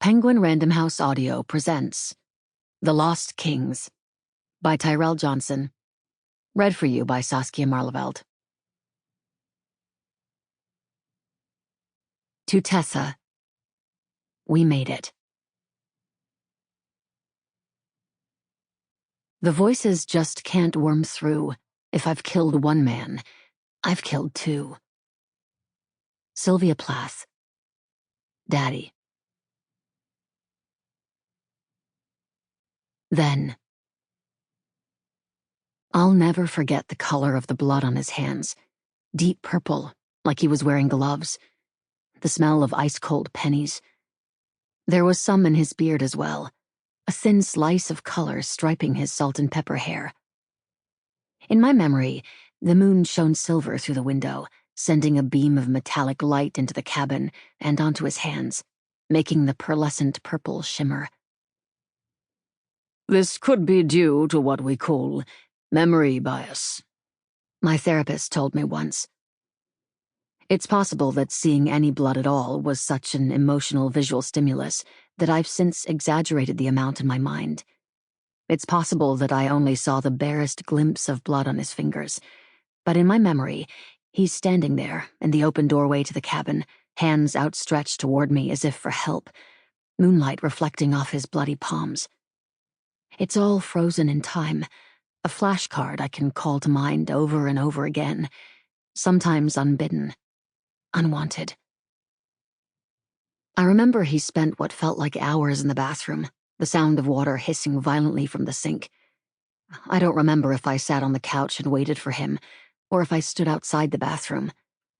Penguin Random House Audio presents The Lost Kings by Tyrell Johnson. Read for you by Saskia Maarleveld. To Tessa, we made it. The voices just can't worm through. If I've killed one man, I've killed two. Sylvia Plath. Daddy. Then. I'll never forget the color of the blood on his hands. Deep purple, like he was wearing gloves. The smell of ice-cold pennies. There was some in his beard as well, a thin slice of color striping his salt and pepper hair. In my memory, the moon shone silver through the window, sending a beam of metallic light into the cabin and onto his hands, making the pearlescent purple shimmer. This could be due to what we call memory bias, my therapist told me once. It's possible that seeing any blood at all was such an emotional visual stimulus that I've since exaggerated the amount in my mind. It's possible that I only saw the barest glimpse of blood on his fingers, but in my memory, he's standing there in the open doorway to the cabin, hands outstretched toward me as if for help, moonlight reflecting off his bloody palms. It's all frozen in time, a flashcard I can call to mind over and over again, sometimes unbidden, unwanted. I remember he spent what felt like hours in the bathroom, the sound of water hissing violently from the sink. I don't remember if I sat on the couch and waited for him, or if I stood outside the bathroom,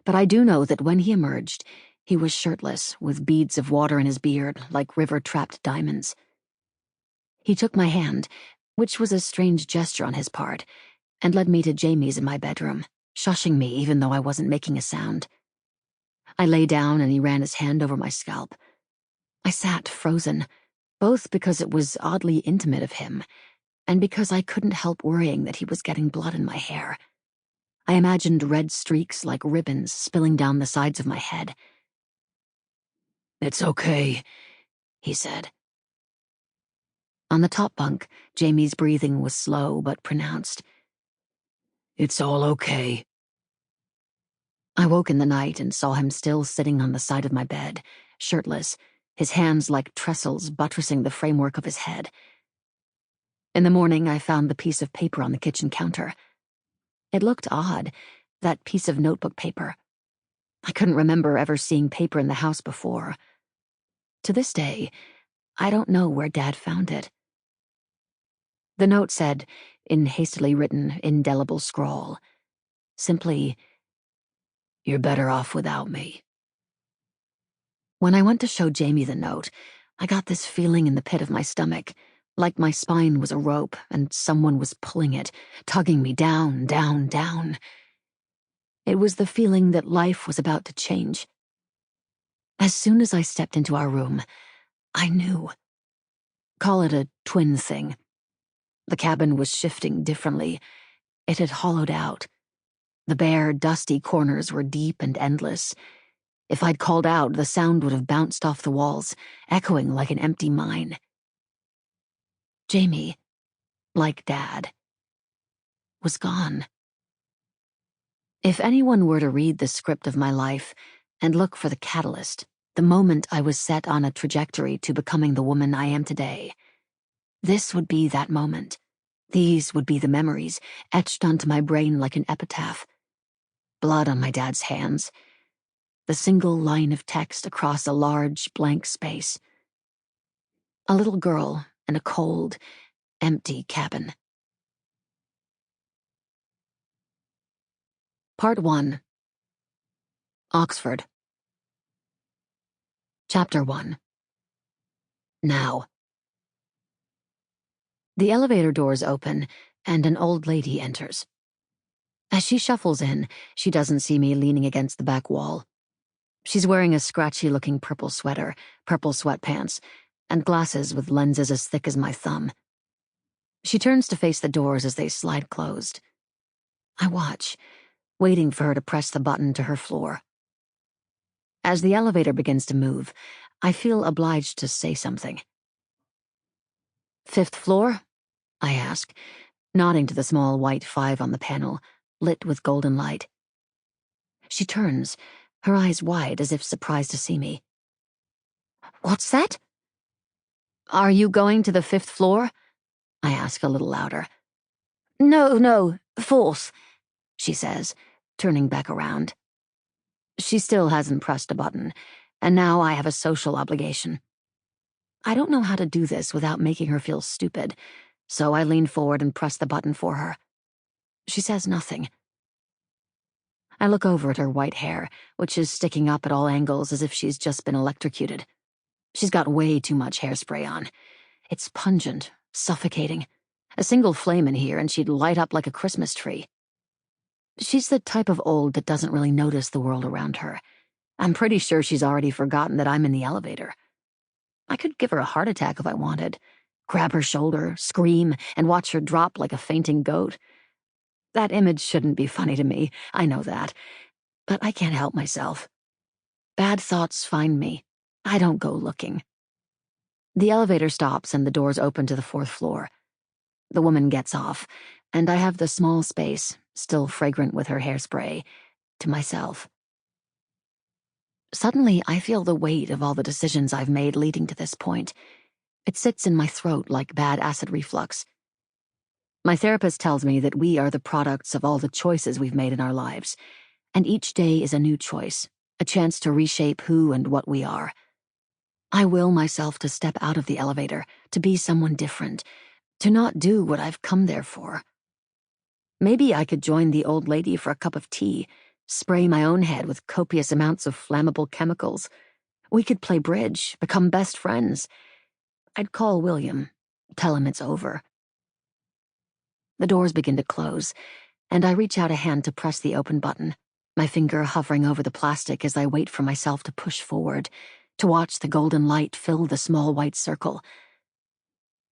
but I do know that when he emerged, he was shirtless, with beads of water in his beard like river-trapped diamonds. He took my hand, which was a strange gesture on his part, and led me to Jamie's in my bedroom, shushing me even though I wasn't making a sound. I lay down and he ran his hand over my scalp. I sat frozen, both because it was oddly intimate of him, and because I couldn't help worrying that he was getting blood in my hair. I imagined red streaks like ribbons spilling down the sides of my head. It's okay, he said. On the top bunk, Jamie's breathing was slow but pronounced. It's all okay. I woke in the night and saw him still sitting on the side of my bed, shirtless, his hands like trestles buttressing the framework of his head. In the morning, I found the piece of paper on the kitchen counter. It looked odd, that piece of notebook paper. I couldn't remember ever seeing paper in the house before. To this day, I don't know where Dad found it. The note said, in hastily written, indelible scrawl, simply, "You're better off without me." When I went to show Jamie the note, I got this feeling in the pit of my stomach, like my spine was a rope and someone was pulling it, tugging me down, down, down. It was the feeling that life was about to change. As soon as I stepped into our room, I knew. Call it a twin thing. The cabin was shifting differently. It had hollowed out. The bare, dusty corners were deep and endless. If I'd called out, the sound would have bounced off the walls, echoing like an empty mine. Jamie, like Dad, was gone. If anyone were to read the script of my life and look for the catalyst, the moment I was set on a trajectory to becoming the woman I am today, this would be that moment. These would be the memories, etched onto my brain like an epitaph. Blood on my dad's hands. The single line of text across a large, blank space. A little girl in a cold, empty cabin. Part 1. Oxford. Chapter 1. Now. The elevator doors open, and an old lady enters. As she shuffles in, she doesn't see me leaning against the back wall. She's wearing a scratchy-looking purple sweater, purple sweatpants, and glasses with lenses as thick as my thumb. She turns to face the doors as they slide closed. I watch, waiting for her to press the button to her floor. As the elevator begins to move, I feel obliged to say something. "Fifth floor?" I ask, nodding to the small white 5 on the panel, lit with golden light. She turns, her eyes wide as if surprised to see me. "What's that?" "Are you going to the 5th floor?" I ask a little louder. No, 4th, she says, turning back around. She still hasn't pressed a button, and now I have a social obligation. I don't know how to do this without making her feel stupid, so I lean forward and press the button for her. She says nothing. I look over at her white hair, which is sticking up at all angles as if she's just been electrocuted. She's got way too much hairspray on. It's pungent, suffocating. A single flame in here and she'd light up like a Christmas tree. She's the type of old that doesn't really notice the world around her. I'm pretty sure she's already forgotten that I'm in the elevator. I could give her a heart attack if I wanted. Grab her shoulder, scream, and watch her drop like a fainting goat. That image shouldn't be funny to me, I know that. But I can't help myself. Bad thoughts find me. I don't go looking. The elevator stops and the doors open to the 4th floor. The woman gets off, and I have the small space, still fragrant with her hairspray, to myself. Suddenly, I feel the weight of all the decisions I've made leading to this point. It sits in my throat like bad acid reflux. My therapist tells me that we are the products of all the choices we've made in our lives, and each day is a new choice, a chance to reshape who and what we are. I will myself to step out of the elevator, to be someone different, to not do what I've come there for. Maybe I could join the old lady for a cup of tea, spray my own head with copious amounts of flammable chemicals. We could play bridge, become best friends. I'd call William, tell him it's over. The doors begin to close, and I reach out a hand to press the open button, my finger hovering over the plastic as I wait for myself to push forward, to watch the golden light fill the small white circle.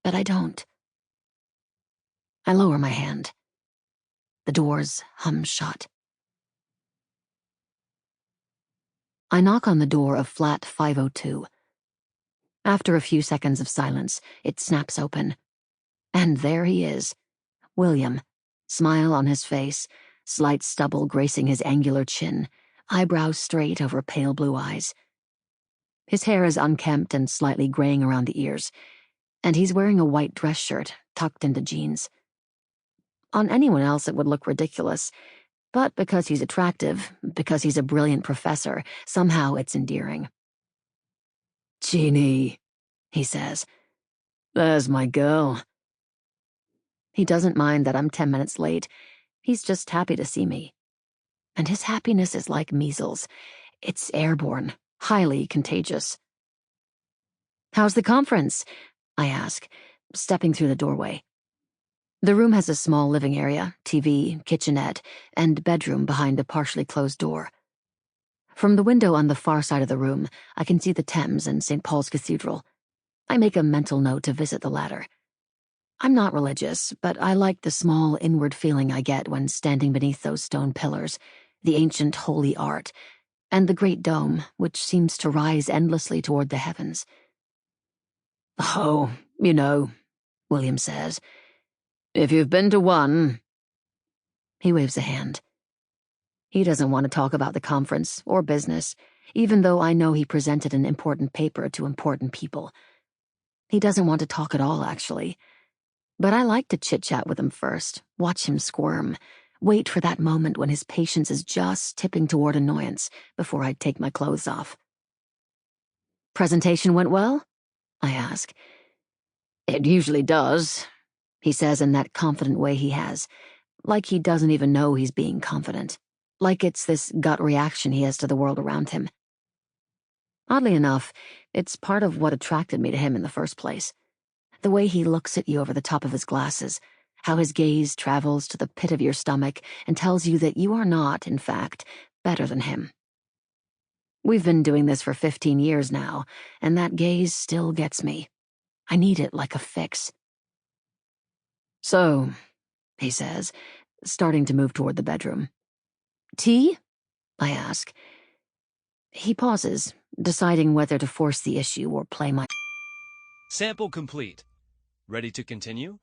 But I don't. I lower my hand. The doors hum shut. I knock on the door of flat 502. After a few seconds of silence, it snaps open. And there he is, William, smile on his face, slight stubble gracing his angular chin, eyebrows straight over pale blue eyes. His hair is unkempt and slightly graying around the ears, and he's wearing a white dress shirt tucked into jeans. On anyone else it would look ridiculous, but because he's attractive, because he's a brilliant professor, somehow it's endearing. "Jeanie," he says. "There's my girl." He doesn't mind that I'm 10 minutes late. He's just happy to see me. And his happiness is like measles. It's airborne, highly contagious. "How's the conference?" I ask, stepping through the doorway. The room has a small living area, TV, kitchenette, and bedroom behind a partially closed door. From the window on the far side of the room, I can see the Thames and St. Paul's Cathedral. I make a mental note to visit the latter. I'm not religious, but I like the small inward feeling I get when standing beneath those stone pillars, the ancient holy art, and the great dome, which seems to rise endlessly toward the heavens. "Oh, you know," William says, "if you've been to one—" He waves a hand. He doesn't want to talk about the conference or business, even though I know he presented an important paper to important people. He doesn't want to talk at all, actually. But I like to chit-chat with him first, watch him squirm, wait for that moment when his patience is just tipping toward annoyance before I take my clothes off. "Presentation went well?" I ask. "It usually does," he says in that confident way he has, like he doesn't even know he's being confident, like it's this gut reaction he has to the world around him. Oddly enough, it's part of what attracted me to him in the first place. The way he looks at you over the top of his glasses, how his gaze travels to the pit of your stomach and tells you that you are not, in fact, better than him. We've been doing this for 15 years now, and that gaze still gets me. I need it like a fix. "So," he says, starting to move toward the bedroom. "Tea?" I ask. He pauses, deciding whether to force the issue or play my... Sample complete. Ready to continue?